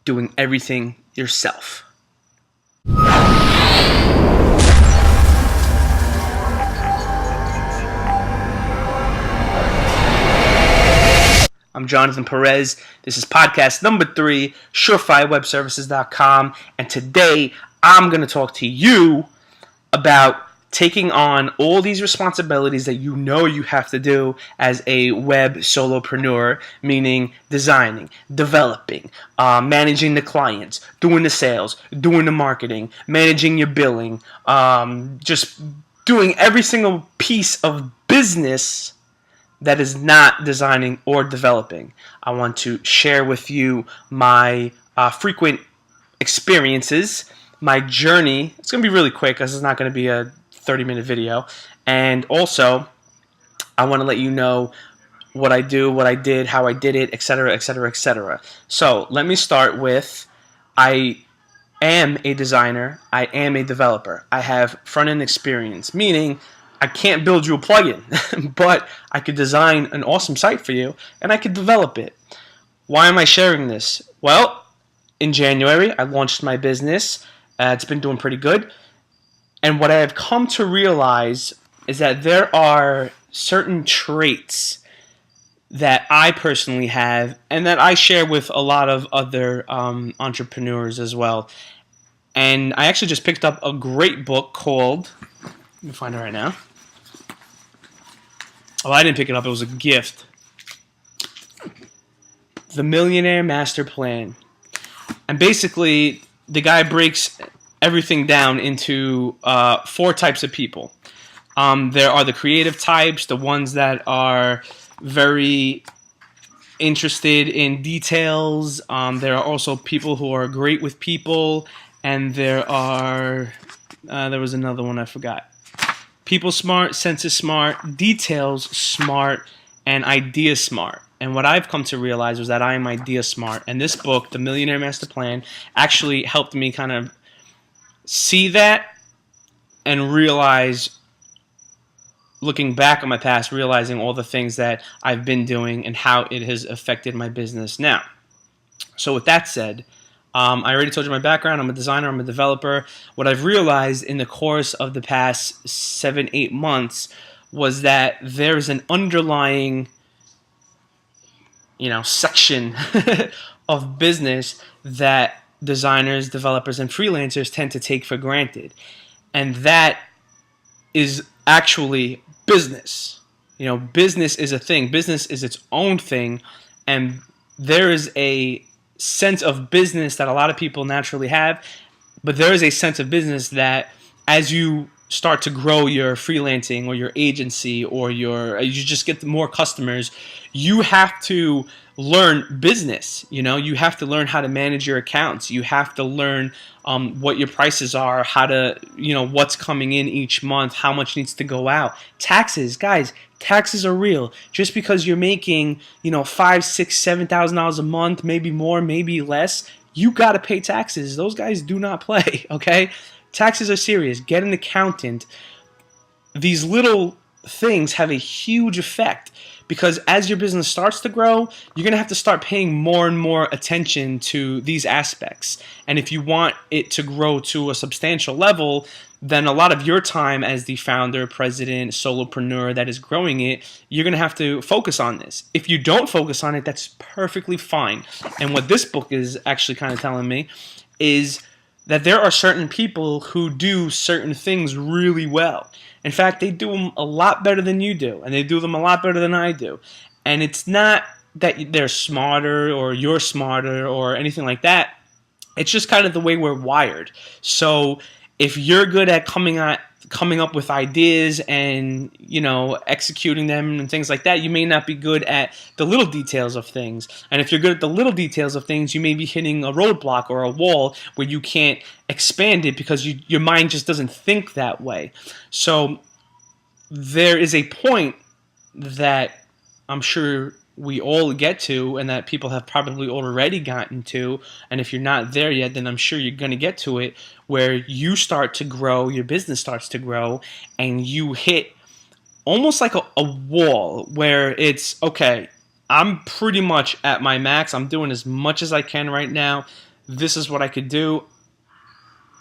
doing everything yourself. I'm Jonathan Perez. This is podcast number 3, SurefireWebServices.com, and today I'm going to talk to you about taking on all these responsibilities that you know you have to do as a web solopreneur, meaning designing, developing, managing the clients, doing the sales, doing the marketing, managing your billing, just doing every single piece of business that is not designing or developing. I want to share with you my frequent experiences, my journey. It's going to be really quick because it's not going to be a 30-minute video. And also, I want to let you know what I do, what I did, how I did it, etc., etc., etc. So let me start with, I am a designer. I am a developer. I have front-end experience, meaning I can't build you a plugin, but I could design an awesome site for you, and I could develop it. Why am I sharing this? Well, in January, I launched my business. It's been doing pretty good. And what I have come to realize is that there are certain traits that I personally have and that I share with a lot of other entrepreneurs as well. And I actually just picked up a great book called, let me find it right now. Oh, I didn't pick it up. It was a gift. The Millionaire Master Plan. And basically, the guy breaks everything down into 4 types of people. There are the creative types, the ones that are very interested in details. There are also people who are great with people. And there was another one I forgot. People smart, senses smart, details smart, and idea smart. And what I've come to realize was that I am idea smart. And this book, The Millionaire Master Plan, actually helped me kind of see that and realize, looking back on my past, realizing all the things that I've been doing and how it has affected my business now. So with that said, I already told you my background. I'm a designer. I'm a developer. What I've realized in the course of the past 7-8 months was that there's an underlying, section of business that designers, developers, and freelancers tend to take for granted. And that is actually business. Business is a thing. Business is its own thing. And there is a sense of business that a lot of people naturally have, but there is a sense of business that as you start to grow your freelancing or your agency or you just get more customers, you have to learn business. You have to learn how to manage your accounts. You have to learn what your prices are, how to, what's coming in each month, how much needs to go out. Taxes, guys, taxes are real. Just because you're making, $5,000, $6,000, $7,000 a month, maybe more, maybe less, you got to pay taxes. Those guys do not play, okay? Taxes are serious. Get an accountant. These little things have a huge effect. Because as your business starts to grow, you're going to have to start paying more and more attention to these aspects. And if you want it to grow to a substantial level, then a lot of your time as the founder, president, solopreneur that is growing it, you're going to have to focus on this. If you don't focus on it, that's perfectly fine. And what this book is actually kind of telling me is that there are certain people who do certain things really well. In fact, they do them a lot better than you do, and they do them a lot better than I do. And it's not that they're smarter or you're smarter or anything like that. It's just kind of the way we're wired. So if you're good at coming up with ideas and, executing them and things like that, you may not be good at the little details of things. And if you're good at the little details of things, you may be hitting a roadblock or a wall where you can't expand it because your mind just doesn't think that way. So there is a point that I'm sure we all get to, and that people have probably already gotten to, and if you're not there yet, then I'm sure you're going to get to it, where you start to grow, your business starts to grow, and you hit almost like a wall where it's, okay, I'm pretty much at my max, I'm doing as much as I can right now, this is what I could do.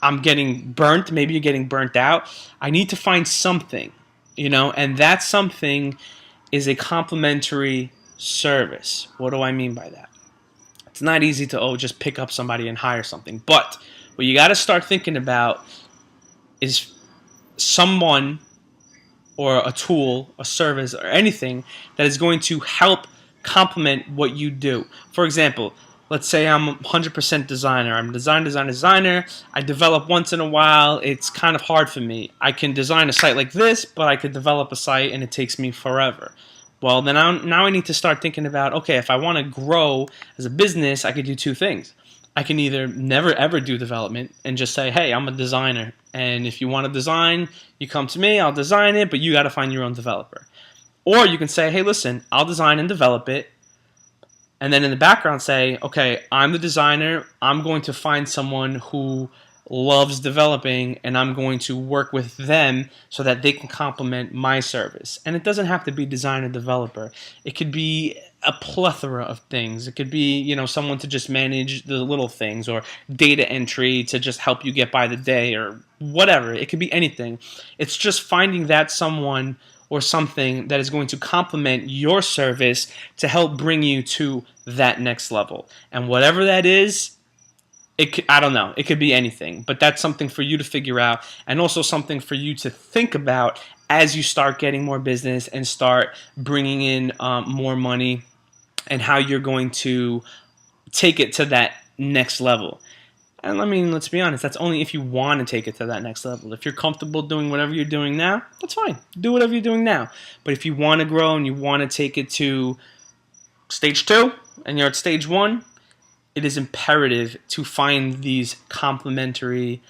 I'm getting burnt. Maybe you're getting burnt out. I need to find something, and that something is a complimentary service. What do I mean by that? It's not easy to just pick up somebody and hire something. But what you got to start thinking about is someone or a tool, a service, or anything that is going to help complement what you do. For example, let's say I'm 100% designer. I'm a designer. I develop once in a while. It's kind of hard for me. I can design a site like this, but I could develop a site and it takes me forever. Well, then now I need to start thinking about, okay, if I want to grow as a business, I could do two things. I can either never ever do development and just say, hey, I'm a designer, and if you want to design, you come to me, I'll design it, but you got to find your own developer. Or you can say, hey, listen, I'll design and develop it, and then in the background say, okay, I'm the designer, I'm going to find someone who loves developing, and I'm going to work with them so that they can complement my service. And it doesn't have to be designer developer. It could be a plethora of things. It could be, someone to just manage the little things, or data entry to just help you get by the day, or whatever. It could be anything. It's just finding that someone or something that is going to complement your service to help bring you to that next level. And whatever that is, I don't know. It could be anything, but that's something for you to figure out, and also something for you to think about as you start getting more business and start bringing in more money, and how you're going to take it to that next level. And let's be honest, that's only if you want to take it to that next level. If you're comfortable doing whatever you're doing now, that's fine. Do whatever you're doing now. But if you want to grow and you want to take it to stage 2 and you're at stage 1, it is imperative to find these complementary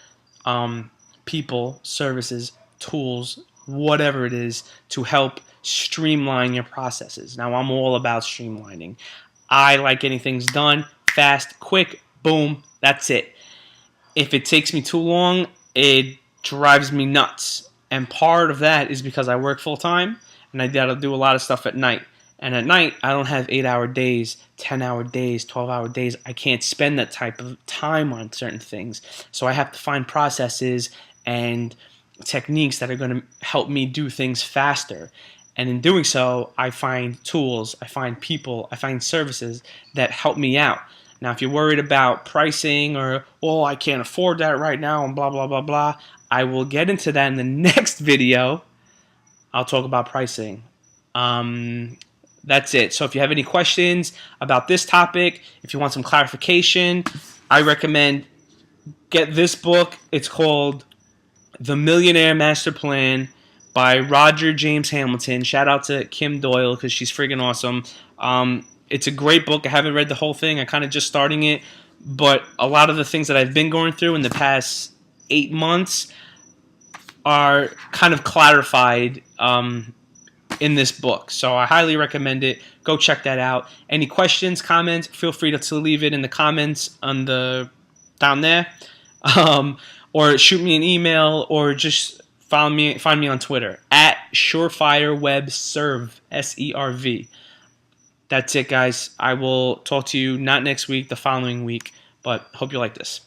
people, services, tools, whatever it is, to help streamline your processes. Now, I'm all about streamlining. I like getting things done fast, quick, boom, that's it. If it takes me too long, it drives me nuts. And part of that is because I work full time and I gotta do a lot of stuff at night. And at night, I don't have 8-hour days, 10-hour days, 12-hour days. I can't spend that type of time on certain things. So I have to find processes and techniques that are going to help me do things faster. And in doing so, I find tools, I find people, I find services that help me out. Now, if you're worried about pricing or, I can't afford that right now and blah, blah, blah, blah, I will get into that in the next video. I'll talk about pricing. That's it. So if you have any questions about this topic, if you want some clarification, I recommend get this book. It's called The Millionaire Master Plan by Roger James Hamilton. Shout out to Kim Doyle because she's friggin' awesome. It's a great book. I haven't read the whole thing. I'm kind of just starting it. But a lot of the things that I've been going through in the past 8 months are kind of clarified in this book. So I highly recommend it. Go check that out. Any questions, comments, feel free to leave it in the comments on down there. Or shoot me an email, or just find me on Twitter at SurefireWebServ, SERV. That's it, guys. I will talk to you not next week, the following week, but hope you like this.